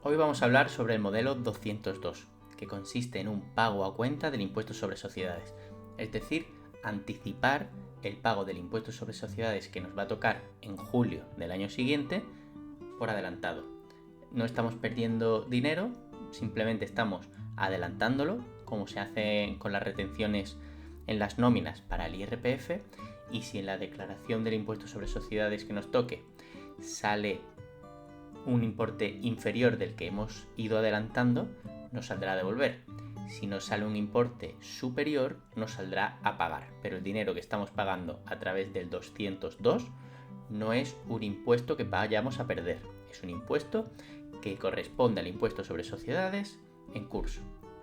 Hoy vamos a hablar sobre el modelo 202, que consiste en un pago a cuenta del impuesto sobre sociedades, es decir, anticipar el pago del impuesto sobre sociedades que nos va a tocar en julio del año siguiente por adelantado. No estamos perdiendo dinero, simplemente estamos adelantándolo, como se hace con las retenciones en las nóminas para el IRPF, y si en la declaración del impuesto sobre sociedades que nos toque sale un importe inferior del que hemos ido adelantando, nos saldrá a devolver. Si nos sale un importe superior, nos saldrá a pagar. Pero el dinero que estamos pagando a través del 202 no es un impuesto que vayamos a perder. Es un impuesto que corresponde al impuesto sobre sociedades en curso,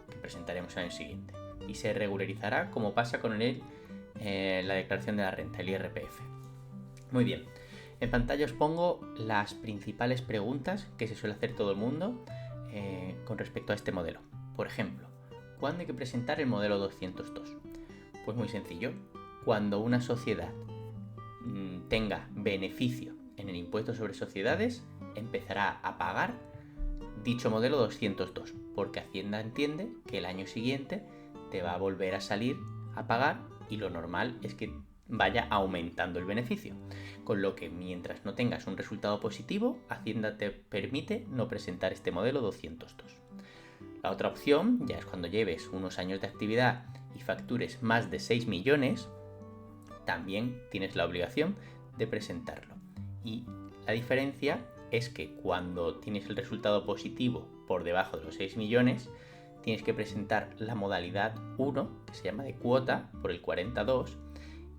que presentaremos el año siguiente. Y se regularizará como pasa con la declaración de la renta, el IRPF. Muy bien. En pantalla os pongo las principales preguntas que se suele hacer todo el mundo con respecto a este modelo. Por ejemplo, ¿cuándo hay que presentar el modelo 202? Pues muy sencillo. Cuando una sociedad tenga beneficio en el impuesto sobre sociedades, empezará a pagar dicho modelo 202, porque Hacienda entiende que el año siguiente te va a volver a salir a pagar y lo normal es que vaya aumentando el beneficio, con lo que mientras no tengas un resultado positivo, Hacienda te permite no presentar este modelo 202. La otra opción ya es cuando lleves unos años de actividad y factures más de 6 millones, también tienes la obligación de presentarlo. Y la diferencia es que cuando tienes el resultado positivo por debajo de los 6 millones, tienes que presentar la modalidad 1, que se llama de cuota, por el 42,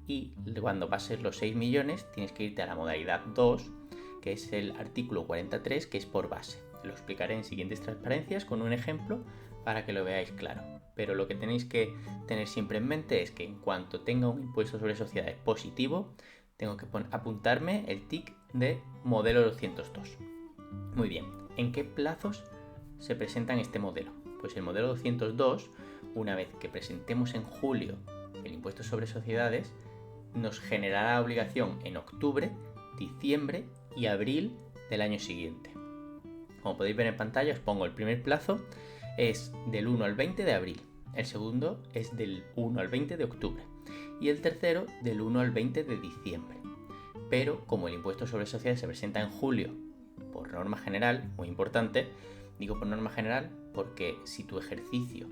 y cuando pases los 6 millones tienes que irte a la modalidad 2, que es el artículo 43, que es por base. Lo explicaré en siguientes transparencias con un ejemplo para que lo veáis claro. Pero lo que tenéis que tener siempre en mente es que en cuanto tenga un impuesto sobre sociedades positivo, tengo que apuntarme el tic de modelo 202. Muy bien, ¿en qué plazos se presenta en este modelo? Pues el modelo 202, una vez que presentemos en julio el impuesto sobre sociedades, nos generará la obligación en octubre, diciembre y abril del año siguiente. Como podéis ver en pantalla, os pongo el primer plazo, es del 1 al 20 de abril, el segundo es del 1 al 20 de octubre y el tercero del 1 al 20 de diciembre. Pero como el impuesto sobre sociedades se presenta en julio, por norma general, muy importante, digo por norma general porque si tu ejercicio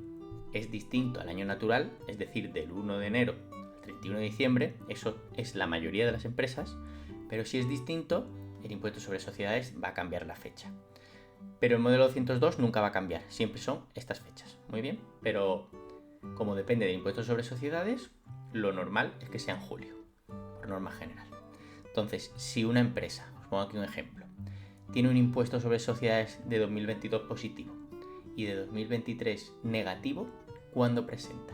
es distinto al año natural, es decir, del 1 de enero al 31 de diciembre, eso es la mayoría de las empresas, pero si es distinto, el impuesto sobre sociedades va a cambiar la fecha. Pero el modelo 202 nunca va a cambiar, siempre son estas fechas. Muy bien, pero como depende del impuesto sobre sociedades, lo normal es que sea en julio, por norma general. Entonces, si una empresa, os pongo aquí un ejemplo, tiene un impuesto sobre sociedades de 2022 positivo y de 2023 negativo, ¿cuándo presenta?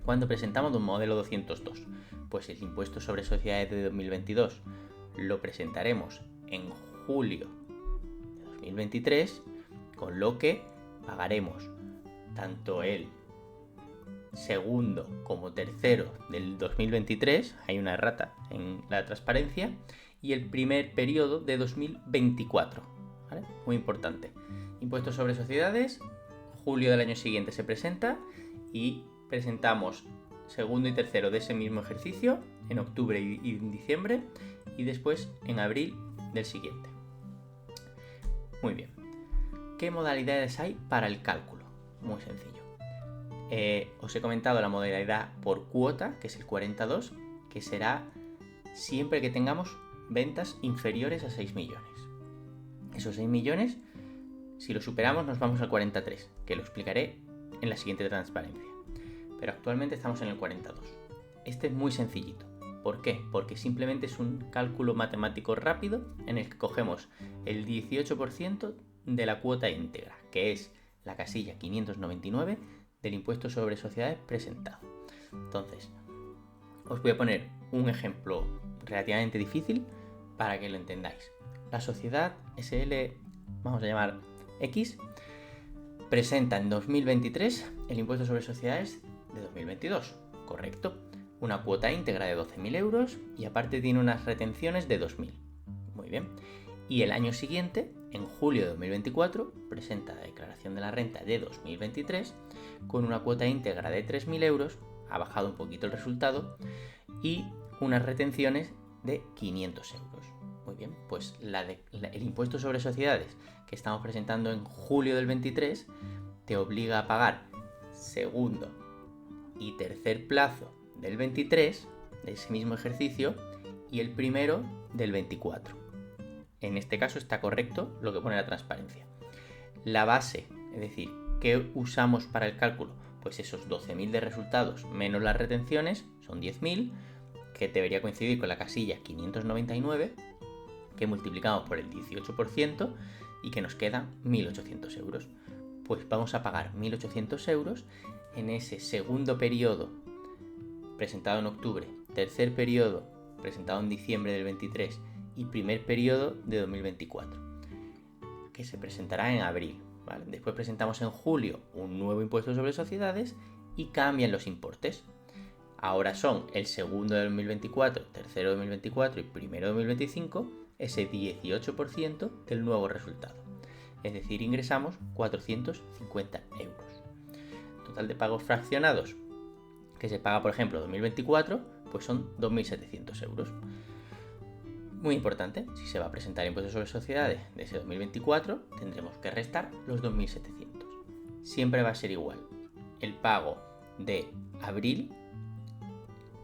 ¿Cuándo presentamos un modelo 202? Pues el impuesto sobre sociedades de 2022 lo presentaremos en julio de 2023, con lo que pagaremos tanto el segundo como tercero del 2023, hay una errata en la transparencia, y el primer periodo de 2024, ¿vale? Muy importante. Impuestos sobre sociedades, julio del año siguiente se presenta y presentamos segundo y tercero de ese mismo ejercicio en octubre y en diciembre y después en abril del siguiente. Muy bien. ¿Qué modalidades hay para el cálculo? Muy sencillo. Os he comentado la modalidad por cuota, que es el 42, que será siempre que tengamos ventas inferiores a 6 millones. Esos 6 millones, si lo superamos, nos vamos al 43, que lo explicaré en la siguiente transparencia. Pero actualmente estamos en el 42. Este es muy sencillito. ¿Por qué? Porque simplemente es un cálculo matemático rápido en el que cogemos el 18% de la cuota íntegra, que es la casilla 599 del impuesto sobre sociedades presentado. Entonces, os voy a poner un ejemplo relativamente difícil para que lo entendáis. La sociedad SL, vamos a llamar X, presenta en 2023 el impuesto sobre sociedades de 2022, correcto, una cuota íntegra de 12.000 euros y aparte tiene unas retenciones de 2.000. Muy bien. Y el año siguiente en julio de 2024 presenta la declaración de la renta de 2023 con una cuota íntegra de 3.000 euros, ha bajado un poquito el resultado, y unas retenciones de 500 euros. Muy bien, pues el impuesto sobre sociedades que estamos presentando en julio del 23 te obliga a pagar segundo y tercer plazo del 23, de ese mismo ejercicio, y el primero del 24. En este caso está correcto lo que pone la transparencia. La base, es decir, ¿qué usamos para el cálculo? Pues esos 12.000 de resultados menos las retenciones, son 10.000, que debería coincidir con la casilla 599, que multiplicamos por el 18% y que nos quedan 1.800 euros. Pues vamos a pagar 1.800 euros en ese segundo periodo presentado en octubre, tercer periodo presentado en diciembre del 23 y primer periodo de 2024, que se presentará en abril. ¿Vale? Después presentamos en julio un nuevo impuesto sobre sociedades y cambian los importes. Ahora son el segundo de 2024, tercero de 2024 y primero de 2025, ese 18% del nuevo resultado. Es decir, ingresamos 450 euros. Total de pagos fraccionados que se paga, por ejemplo, 2024, pues son 2.700 euros. Muy importante, si se va a presentar impuestos sobre sociedades de ese 2024, tendremos que restar los 2.700. Siempre va a ser igual el pago de abril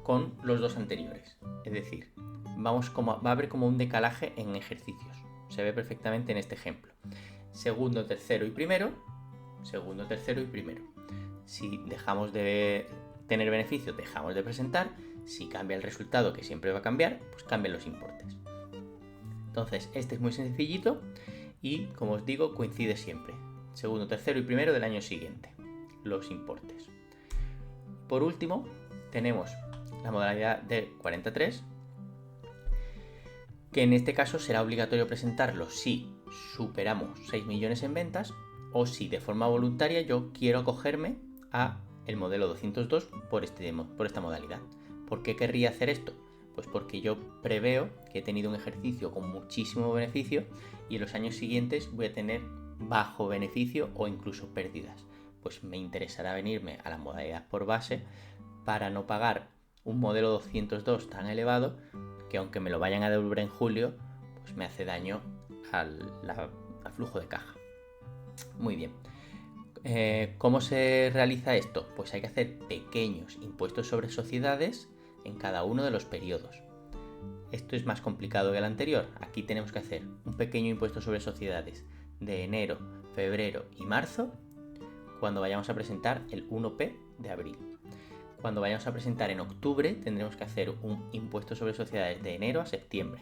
con los dos anteriores. Es decir, va a haber como un decalaje en ejercicios. Se ve perfectamente en este ejemplo. Segundo, tercero y primero. Segundo, tercero y primero. Si dejamos de tener beneficio, dejamos de presentar. Si cambia el resultado, que siempre va a cambiar, pues cambian los importes. Entonces, este es muy sencillito y, como os digo, coincide siempre. Segundo, tercero y primero del año siguiente, los importes. Por último, tenemos la modalidad de 43, que en este caso será obligatorio presentarlo si superamos 6 millones en ventas o si de forma voluntaria yo quiero acogerme a el modelo 202 por esta modalidad. ¿Por qué querría hacer esto? Pues porque yo preveo que he tenido un ejercicio con muchísimo beneficio y en los años siguientes voy a tener bajo beneficio o incluso pérdidas. Pues me interesará venirme a la modalidad por base para no pagar un modelo 202 tan elevado que aunque me lo vayan a devolver en julio, pues me hace daño al flujo de caja. Muy bien. ¿Cómo se realiza esto? Pues hay que hacer pequeños impuestos sobre sociedades en cada uno de los periodos. Esto es más complicado que el anterior. Aquí tenemos que hacer un pequeño impuesto sobre sociedades de enero, febrero y marzo cuando vayamos a presentar el 1P de abril. Cuando vayamos a presentar en octubre tendremos que hacer un impuesto sobre sociedades de enero a septiembre.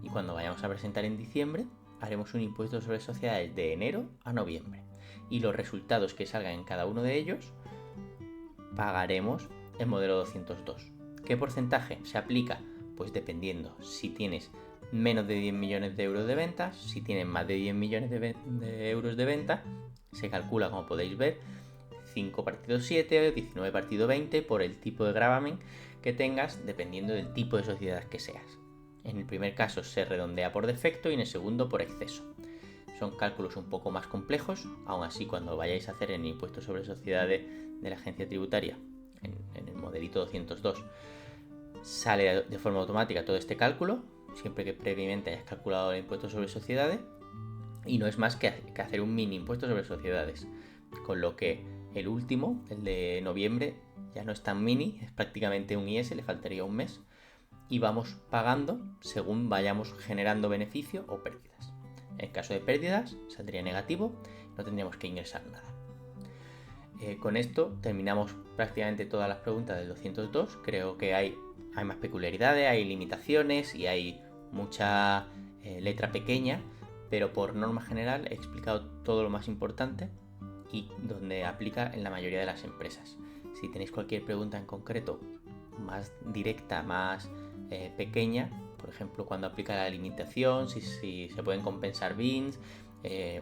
Y cuando vayamos a presentar en diciembre haremos un impuesto sobre sociedades de enero a noviembre. Y los resultados que salgan en cada uno de ellos pagaremos el modelo 202. ¿Qué porcentaje se aplica? Pues dependiendo si tienes menos de 10 millones de euros de ventas, si tienes más de 10 millones de euros de venta, se calcula, como podéis ver, 5 partido 7, 19 partido 20 por el tipo de gravamen que tengas dependiendo del tipo de sociedad que seas. En el primer caso se redondea por defecto y en el segundo por exceso. Son cálculos un poco más complejos, aún así cuando lo vayáis a hacer en el impuesto sobre sociedades de la agencia tributaria, en el modelito 202, sale de forma automática todo este cálculo, siempre que previamente hayas calculado el impuesto sobre sociedades, y no es más que hacer un mini impuesto sobre sociedades, con lo que el último, el de noviembre, ya no es tan mini, es prácticamente un IS, le faltaría un mes, y vamos pagando según vayamos generando beneficio o pérdidas. En caso de pérdidas saldría negativo, no tendríamos que ingresar nada. Con esto terminamos prácticamente todas las preguntas del 202. Creo que hay más peculiaridades, hay limitaciones y hay mucha letra pequeña, pero por norma general he explicado todo lo más importante y donde aplica en la mayoría de las empresas. Si tenéis cualquier pregunta en concreto, más directa, más pequeña, por ejemplo, cuando aplica la limitación, si se pueden compensar bins,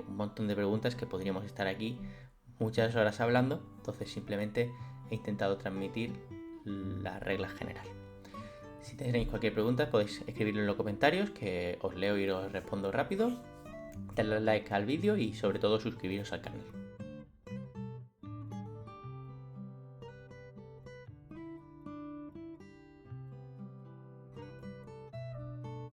un montón de preguntas que podríamos estar aquí muchas horas hablando, entonces simplemente he intentado transmitir la regla general. Si tenéis cualquier pregunta podéis escribirlo en los comentarios, que os leo y os respondo rápido. Darle like al vídeo y sobre todo suscribiros al canal.